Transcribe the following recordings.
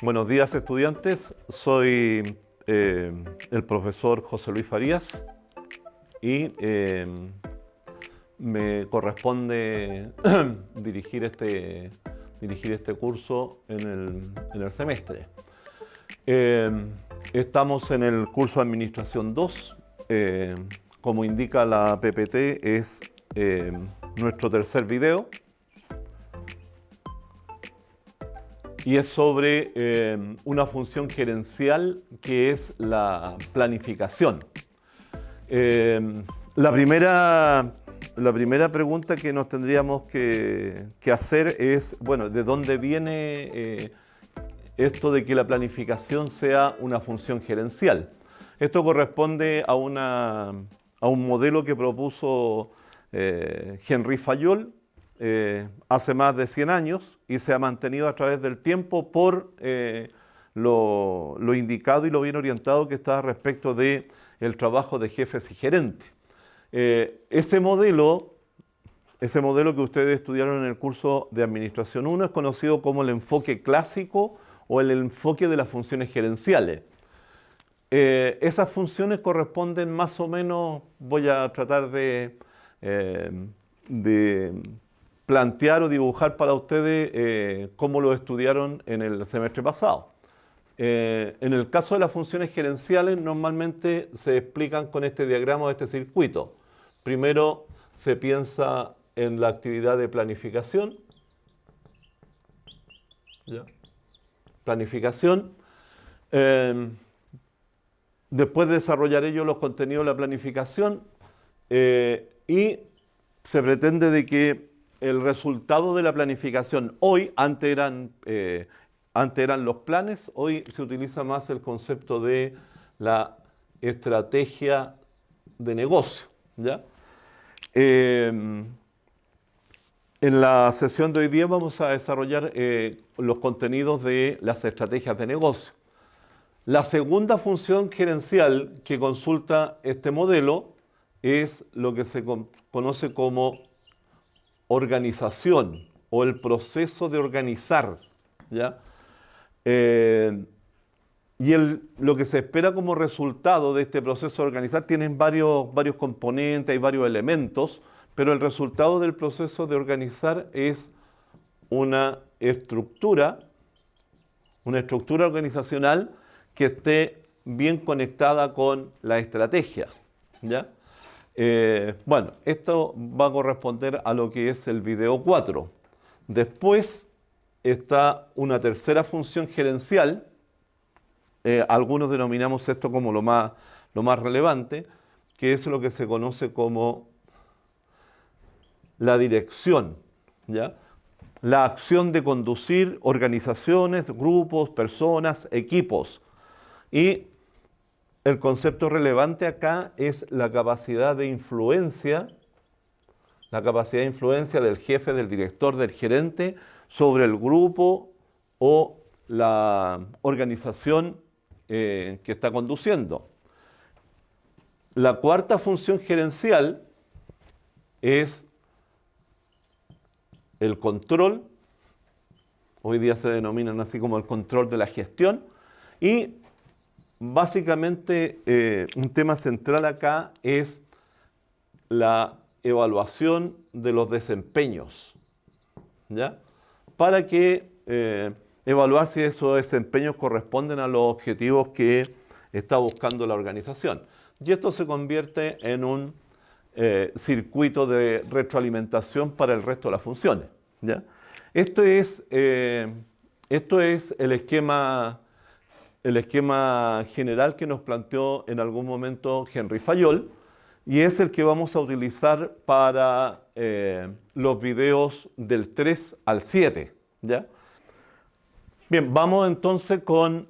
Buenos días, estudiantes. Soy el profesor José Luis Farías y me corresponde dirigir este curso en el semestre. Estamos en el curso de Administración 2. Como indica la PPT, es nuestro tercer video. Y es sobre una función gerencial que es la planificación. La primera pregunta que nos tendríamos que hacer es, bueno, ¿de dónde viene esto de que la planificación sea una función gerencial? Esto corresponde a un modelo que propuso Henri Fayol hace más de 100 años y se ha mantenido a través del tiempo por lo indicado y lo bien orientado que está respecto del trabajo de jefes y gerentes. Ese modelo que ustedes estudiaron en el curso de Administración 1 es conocido como el enfoque clásico o el enfoque de las funciones gerenciales. Esas funciones corresponden más o menos, voy a tratar de plantear o dibujar para ustedes cómo lo estudiaron en el semestre pasado. En el caso de las funciones gerenciales, normalmente se explican con este diagrama de este circuito. Primero se piensa en la actividad de planificación. ¿Ya? Planificación. Después desarrollaré yo los contenidos de la planificación y se pretende de que el resultado de la planificación, antes eran los planes, hoy se utiliza más el concepto de la estrategia de negocio, ¿ya? En la sesión de hoy día vamos a desarrollar los contenidos de las estrategias de negocio. La segunda función gerencial que consulta este modelo es lo que se conoce como organización o el proceso de organizar, ¿ya? Lo que se espera como resultado de este proceso de organizar tienen varios componentes, hay varios elementos, pero el resultado del proceso de organizar es una estructura organizacional que esté bien conectada con la estrategia, ¿ya? Bueno, esto va a corresponder a lo que es el video 4. Después está una tercera función gerencial. Algunos denominamos esto como lo más relevante, que es lo que se conoce como la dirección, ¿ya? La acción de conducir organizaciones, grupos, personas, equipos. Y el concepto relevante acá es la capacidad de influencia del jefe, del director, del gerente sobre el grupo o la organización que está conduciendo. La cuarta función gerencial es el control. Hoy día se denominan así como el control de la gestión. Y básicamente, un tema central acá es la evaluación de los desempeños, ¿ya? Para que evaluar si esos desempeños corresponden a los objetivos que está buscando la organización. Y esto se convierte en un circuito de retroalimentación para el resto de las funciones, ¿ya? Esto es el esquema general que nos planteó en algún momento Henri Fayol y es el que vamos a utilizar para los videos del 3 al 7, ¿ya? Bien, vamos entonces con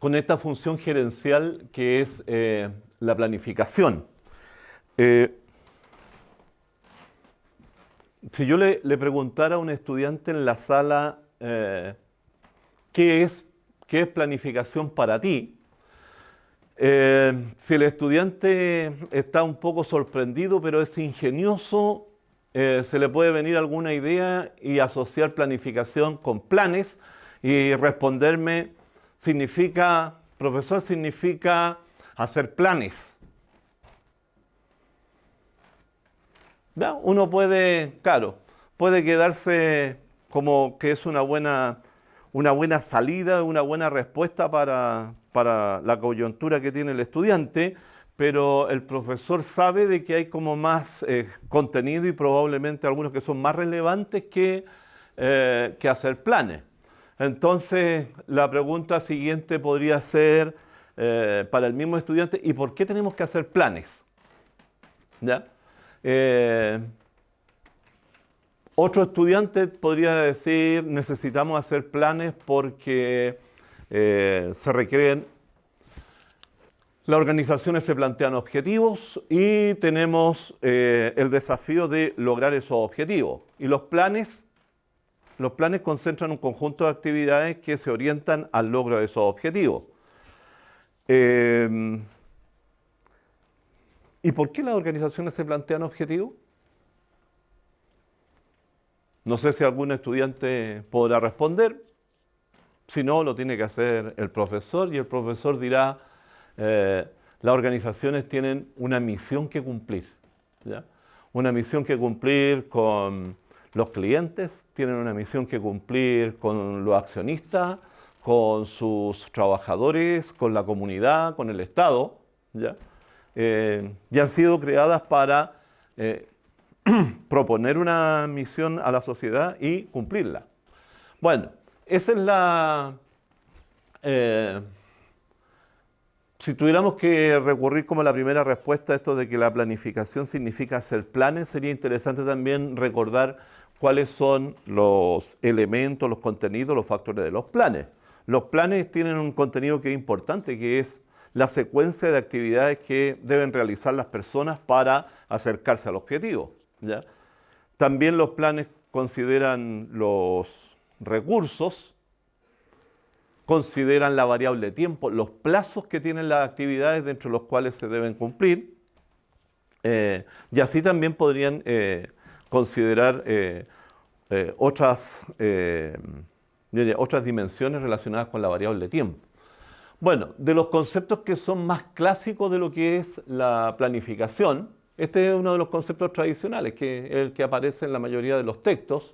esta función gerencial que es la planificación. Si yo le preguntara a un estudiante en la sala ¿qué es planificación para ti? Si el estudiante está un poco sorprendido, pero es ingenioso, se le puede venir alguna idea y asociar planificación con planes Y responderme significa, profesor, significa hacer planes. ¿Ya? Uno puede, claro, puede quedarse como que es una buena salida, una buena respuesta para la coyuntura que tiene el estudiante, pero el profesor sabe de que hay como más contenido y probablemente algunos que son más relevantes que hacer planes. Entonces, la pregunta siguiente podría ser para el mismo estudiante, ¿y por qué tenemos que hacer planes? ¿Ya? Otro estudiante podría decir, necesitamos hacer planes porque se requieren, las organizaciones se plantean objetivos y tenemos el desafío de lograr esos objetivos. Y los planes concentran un conjunto de actividades que se orientan al logro de esos objetivos. ¿Y por qué las organizaciones se plantean objetivos? No sé si algún estudiante podrá responder. Si no, lo tiene que hacer el profesor y el profesor dirá, las organizaciones tienen una misión que cumplir, ¿ya? Una misión que cumplir con los clientes, tienen una misión que cumplir con los accionistas, con sus trabajadores, con la comunidad, con el Estado, ¿ya? Y han sido creadas para proponer una misión a la sociedad y cumplirla. Bueno, esa es la... si tuviéramos que recurrir como la primera respuesta a esto de que la planificación significa hacer planes, sería interesante también recordar cuáles son los elementos, los contenidos, los factores de los planes. Los planes tienen un contenido que es importante, que es la secuencia de actividades que deben realizar las personas para acercarse al objetivo, ¿ya? También los planes consideran los recursos, consideran la variable tiempo, los plazos que tienen las actividades dentro de los cuales se deben cumplir, y así también podrían considerar otras dimensiones relacionadas con la variable tiempo. Bueno, de los conceptos que son más clásicos de lo que es la planificación, este es uno de los conceptos tradicionales, que es el que aparece en la mayoría de los textos,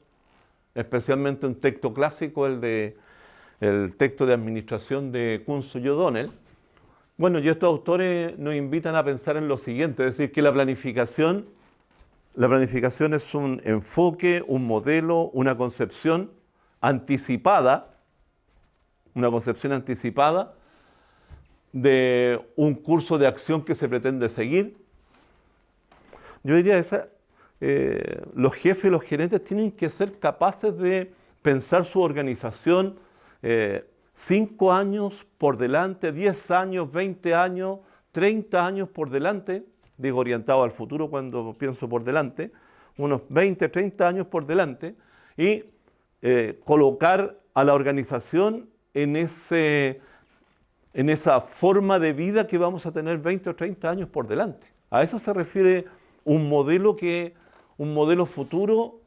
especialmente un texto clásico, el texto de administración de Kunz y O'Donnell. Bueno, y estos autores nos invitan a pensar en lo siguiente, es decir, que la planificación es un enfoque, un modelo, una concepción anticipada de un curso de acción que se pretende seguir. Yo diría los jefes y los gerentes tienen que ser capaces de pensar su organización 5 años por delante, 10 años, 20 años, 30 años por delante, digo orientado al futuro cuando pienso por delante, unos 20, 30 años por delante, y colocar a la organización en esa forma de vida que vamos a tener 20 o 30 años por delante. A eso se refiere un modelo futuro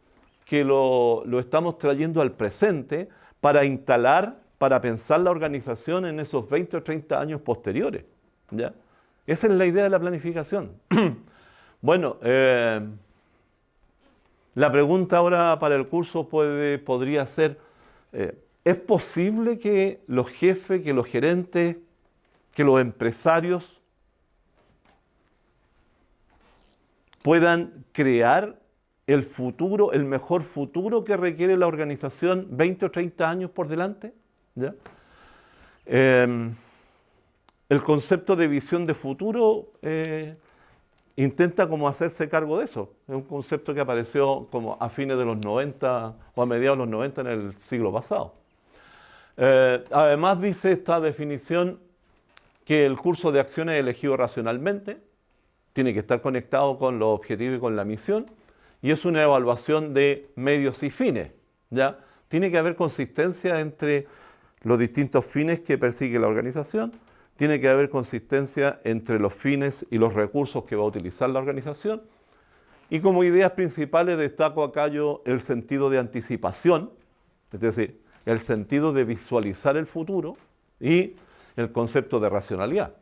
que lo estamos trayendo al presente para instalar, para pensar la organización en esos 20 o 30 años posteriores, ¿ya? Esa es la idea de la planificación. Bueno, la pregunta ahora para el curso podría ser, ¿es posible que los jefes, que los gerentes, que los empresarios puedan crear el futuro, el mejor futuro que requiere la organización 20 o 30 años por delante? ¿Ya? El concepto de visión de futuro intenta como hacerse cargo de eso. Es un concepto que apareció como a fines de los 90 o a mediados de los 90 en el siglo pasado. Además dice esta definición que el curso de acción es elegido racionalmente, tiene que estar conectado con los objetivos y con la misión, y es una evaluación de medios y fines, ¿ya? Tiene que haber consistencia entre los distintos fines que persigue la organización, tiene que haber consistencia entre los fines y los recursos que va a utilizar la organización, y como ideas principales destaco acá yo el sentido de anticipación, es decir, el sentido de visualizar el futuro y el concepto de racionalidad.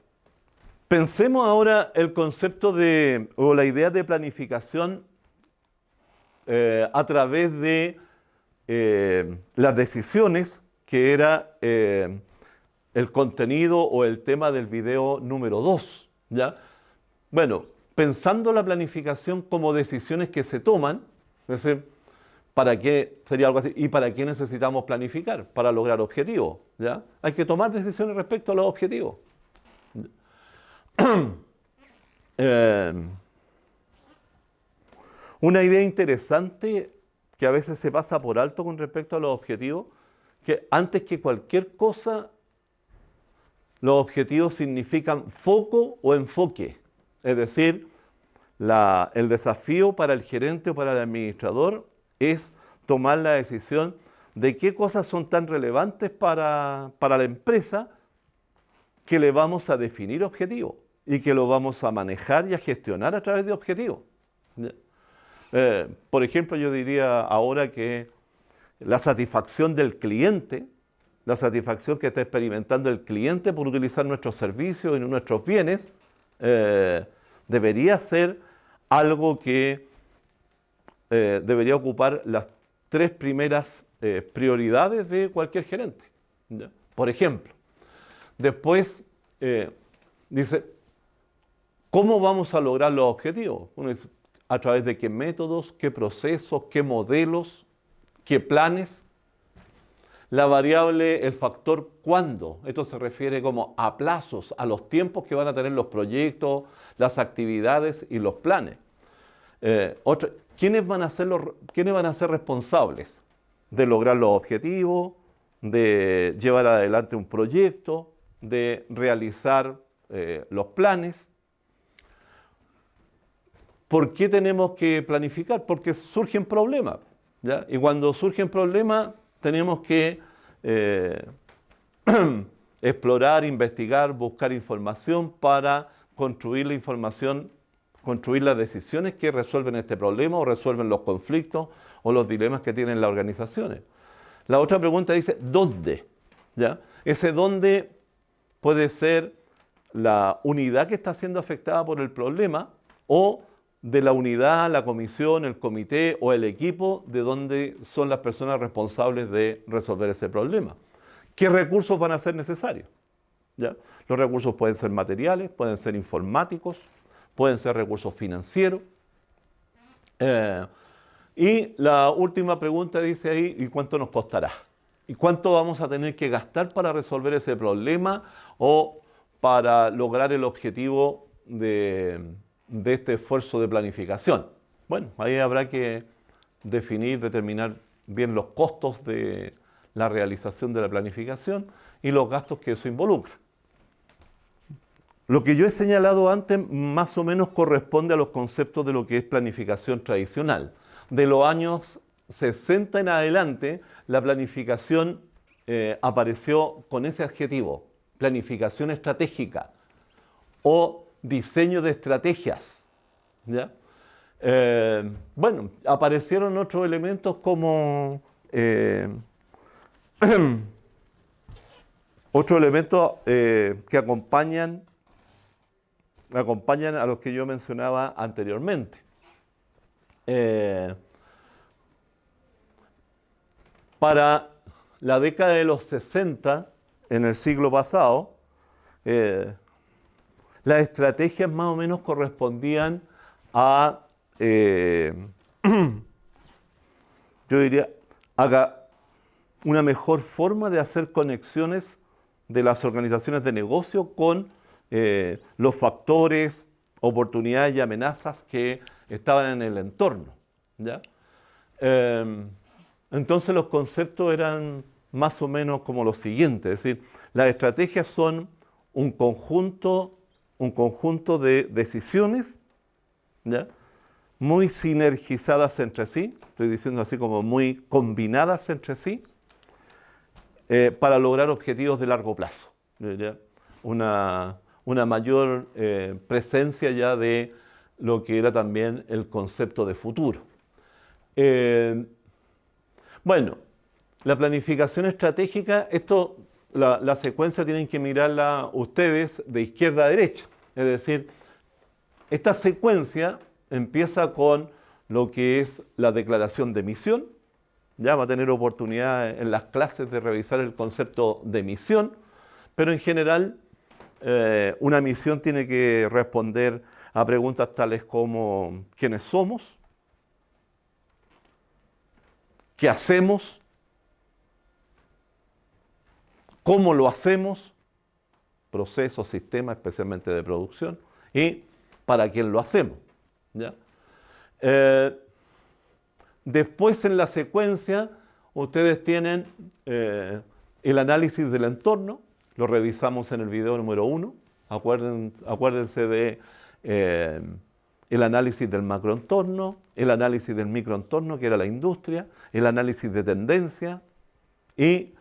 Pensemos ahora el concepto o la idea de planificación a través de las decisiones, que era el contenido o el tema del video número 2, ¿ya? Bueno, pensando la planificación como decisiones que se toman, es decir, ¿para qué sería algo así? ¿Y para qué necesitamos planificar? Para lograr objetivos, ¿ya? Hay que tomar decisiones respecto a los objetivos. Una idea interesante que a veces se pasa por alto con respecto a los objetivos, que antes que cualquier cosa, los objetivos significan foco o enfoque. Es decir, el desafío para el gerente o para el administrador es tomar la decisión de qué cosas son tan relevantes para la empresa que le vamos a definir objetivos y que lo vamos a manejar y a gestionar a través de objetivos. Por ejemplo, yo diría ahora que la satisfacción del cliente, la satisfacción que está experimentando el cliente por utilizar nuestros servicios y nuestros bienes, debería ser algo que debería ocupar las 3 primeras prioridades de cualquier gerente, ¿ya? Por ejemplo, después dice, ¿cómo vamos a lograr los objetivos? Uno dice, ¿a través de qué métodos, qué procesos, qué modelos, qué planes? La variable, el factor ¿cuándo? Esto se refiere como a plazos, a los tiempos que van a tener los proyectos, las actividades y los planes. ¿Quiénes van a ser responsables de lograr los objetivos, de llevar adelante un proyecto, de realizar los planes? ¿Por qué tenemos que planificar? Porque surgen problemas, ¿ya? Y cuando surgen problemas tenemos que explorar, investigar, buscar información para construir la información, construir las decisiones que resuelven este problema o resuelven los conflictos o los dilemas que tienen las organizaciones. La otra pregunta dice, ¿dónde? ¿Ya? Ese dónde puede ser la unidad que está siendo afectada por el problema o de la unidad, la comisión, el comité o el equipo de donde son las personas responsables de resolver ese problema. ¿Qué recursos van a ser necesarios? ¿Ya? Los recursos pueden ser materiales, pueden ser informáticos, pueden ser recursos financieros. Y la última pregunta dice ahí, ¿y cuánto nos costará? ¿Y cuánto vamos a tener que gastar para resolver ese problema o para lograr el objetivo de este esfuerzo de planificación? Bueno, ahí habrá que determinar bien los costos de la realización de la planificación y los gastos que eso involucra. Lo que yo he señalado antes más o menos corresponde a los conceptos de lo que es planificación tradicional. De los años 60 en adelante, la planificación apareció con ese adjetivo, planificación estratégica o diseño de estrategias, ¿ya? Bueno, aparecieron otros elementos como otros elementos que acompañan a los que yo mencionaba anteriormente. Para la década de los 60, en el siglo pasado, las estrategias más o menos correspondían a, yo diría, a una mejor forma de hacer conexiones de las organizaciones de negocio con los factores, oportunidades y amenazas que estaban en el entorno, ¿ya? Entonces los conceptos eran más o menos como los siguientes, es decir, las estrategias son un conjunto de decisiones, ¿ya? Muy sinergizadas entre sí, estoy diciendo así como muy combinadas entre sí, para lograr objetivos de largo plazo, ¿ya? Una mayor presencia ya de lo que era también el concepto de futuro. Bueno, La planificación estratégica, la secuencia tienen que mirarla ustedes de izquierda a derecha. Es decir, esta secuencia empieza con lo que es la declaración de misión. Ya va a tener oportunidad en las clases de revisar el concepto de misión, pero en general una misión tiene que responder a preguntas tales como ¿quiénes somos? ¿Qué hacemos? ¿Cómo lo hacemos? Procesos, sistemas, especialmente de producción. ¿Y para quién lo hacemos? ¿Ya? Después en la secuencia ustedes tienen el análisis del entorno, lo revisamos en el video número 1, acuérdense de el análisis del macroentorno, el análisis del microentorno, que era la industria, el análisis de tendencia y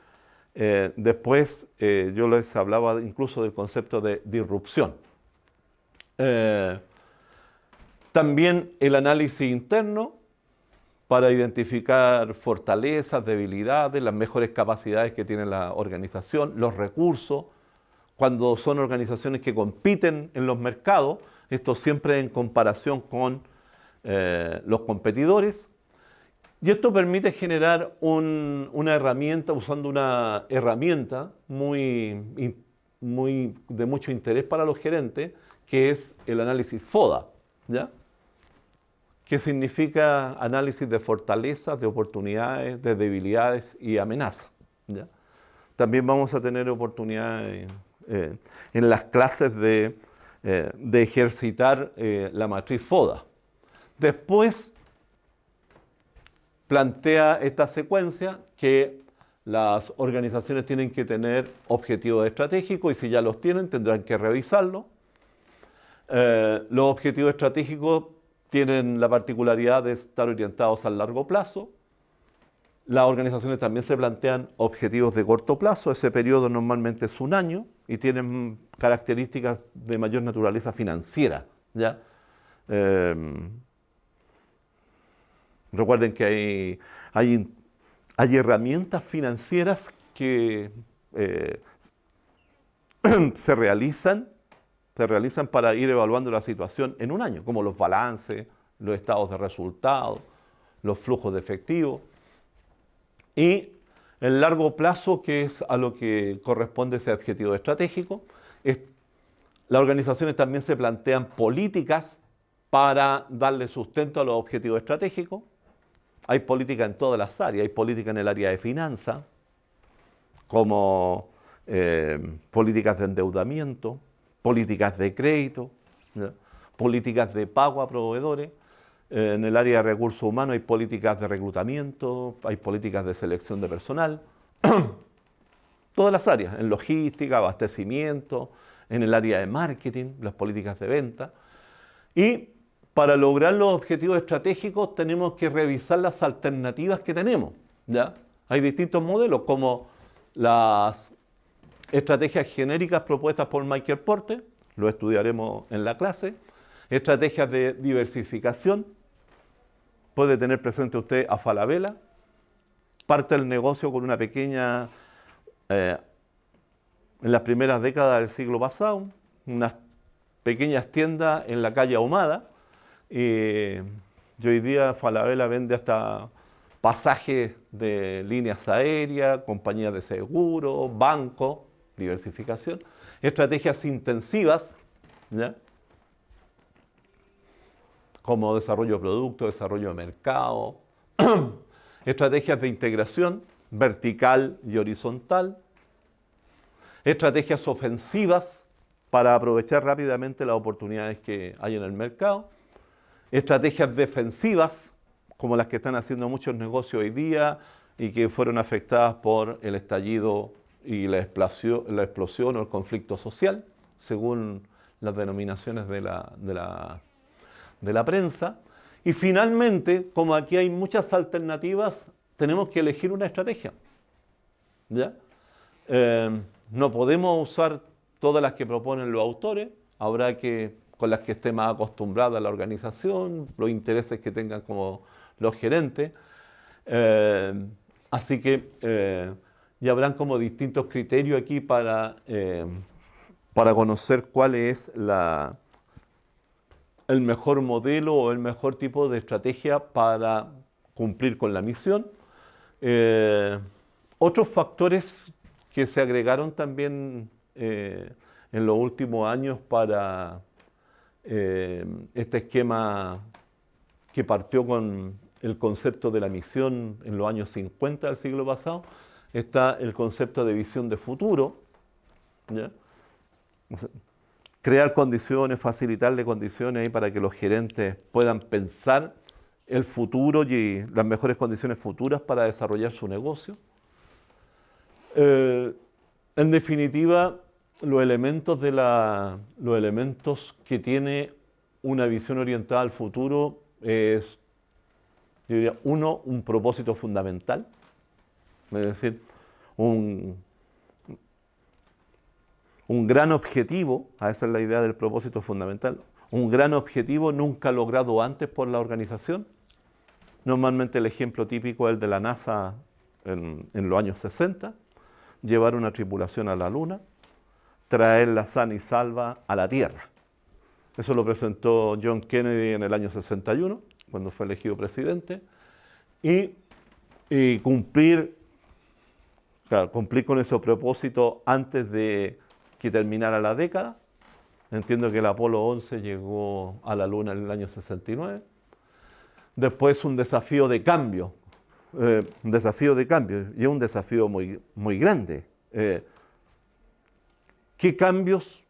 después yo les hablaba incluso del concepto de disrupción. También el análisis interno para identificar fortalezas, debilidades, las mejores capacidades que tiene la organización, los recursos. Cuando son organizaciones que compiten en los mercados, esto siempre en comparación con los competidores. Y esto permite generar una herramienta, usando una herramienta de mucho interés para los gerentes, que es el análisis FODA, ¿ya? Que significa análisis de fortalezas, de oportunidades, de debilidades y amenazas, ¿ya? También vamos a tener oportunidades en las clases de ejercitar la matriz FODA. Después plantea esta secuencia que las organizaciones tienen que tener objetivos estratégicos y si ya los tienen tendrán que revisarlos. Los objetivos estratégicos tienen la particularidad de estar orientados al largo plazo. Las organizaciones también se plantean objetivos de corto plazo, ese periodo normalmente es un año y tienen características de mayor naturaleza financiera, ¿ya? Recuerden que hay herramientas financieras que se realizan para ir evaluando la situación en un año, como los balances, los estados de resultados, los flujos de efectivo. Y el largo plazo, que es a lo que corresponde ese objetivo estratégico, las organizaciones también se plantean políticas para darle sustento a los objetivos estratégicos. Hay política en todas las áreas, hay política en el área de finanzas, como políticas de endeudamiento, políticas de crédito, ¿ya? Políticas de pago a proveedores. En el área de recursos humanos hay políticas de reclutamiento, hay políticas de selección de personal. Todas las áreas, en logística, abastecimiento, en el área de marketing, las políticas de venta. Y para lograr los objetivos estratégicos tenemos que revisar las alternativas que tenemos, ¿ya? Hay distintos modelos, como las estrategias genéricas propuestas por Michael Porter, lo estudiaremos en la clase. Estrategias de diversificación, puede tener presente usted a Falabella, parte del negocio con una pequeña, en las primeras décadas del siglo pasado, unas pequeñas tiendas en la calle Ahumada, y hoy día Falabella vende hasta pasajes de líneas aéreas, compañías de seguro, bancos, diversificación, estrategias intensivas, ¿ya? Como desarrollo de productos, desarrollo de mercado, estrategias de integración vertical y horizontal, estrategias ofensivas para aprovechar rápidamente las oportunidades que hay en el mercado, estrategias defensivas como las que están haciendo muchos negocios hoy día y que fueron afectadas por el estallido y la explosión o el conflicto social, según las denominaciones de la prensa. Y finalmente, como aquí hay muchas alternativas, tenemos que elegir una estrategia, ¿ya? No podemos usar todas las que proponen los autores, habrá que con las que esté más acostumbrada la organización, los intereses que tengan como los gerentes. Así que ya habrán como distintos criterios aquí para conocer cuál es el mejor modelo o el mejor tipo de estrategia para cumplir con la misión. Otros factores que se agregaron también en los últimos años para este esquema que partió con el concepto de la misión en los años 50 del siglo pasado, está el concepto de visión de futuro, ¿ya? O sea, crear condiciones, facilitarle condiciones ahí para que los gerentes puedan pensar el futuro y las mejores condiciones futuras para desarrollar su negocio. En definitiva, los elementos que tiene una visión orientada al futuro es, yo diría, uno, un propósito fundamental, es decir, un gran objetivo, esa es la idea del propósito fundamental, un gran objetivo nunca logrado antes por la organización. Normalmente el ejemplo típico es el de la NASA en los años 60, llevar una tripulación a la Luna, traerla sana y salva a la Tierra. Eso lo presentó John Kennedy en el año 61, cuando fue elegido presidente, y cumplir con ese propósito antes de que terminara la década. Entiendo que el Apolo 11 llegó a la Luna en el año 69. Después un desafío de cambio, y es un desafío muy, muy grande. ¿Qué cambios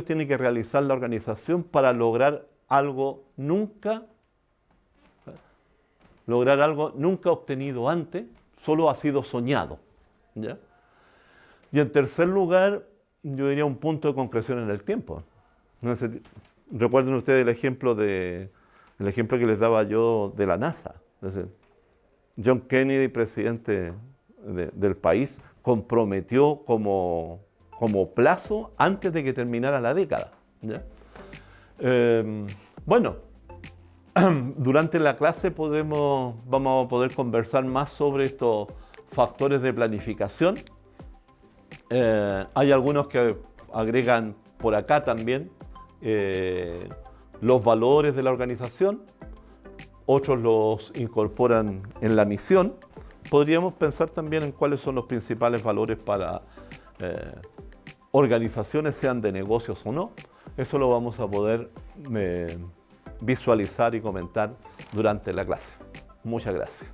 tiene que realizar la organización para lograr algo nunca obtenido antes, solo ha sido soñado, ¿ya? Y en tercer lugar, yo diría un punto de concreción en el tiempo. Recuerden ustedes el ejemplo que les daba yo de la NASA. Es decir, John Kennedy, presidente del país, comprometió como plazo antes de que terminara la década, ¿ya? Bueno, durante la clase vamos a poder conversar más sobre estos factores de planificación. Hay algunos que agregan por acá también los valores de la organización, otros los incorporan en la misión. Podríamos pensar también en cuáles son los principales valores para organizaciones, sean de negocios o no. Eso lo vamos a poder visualizar y comentar durante la clase. Muchas gracias.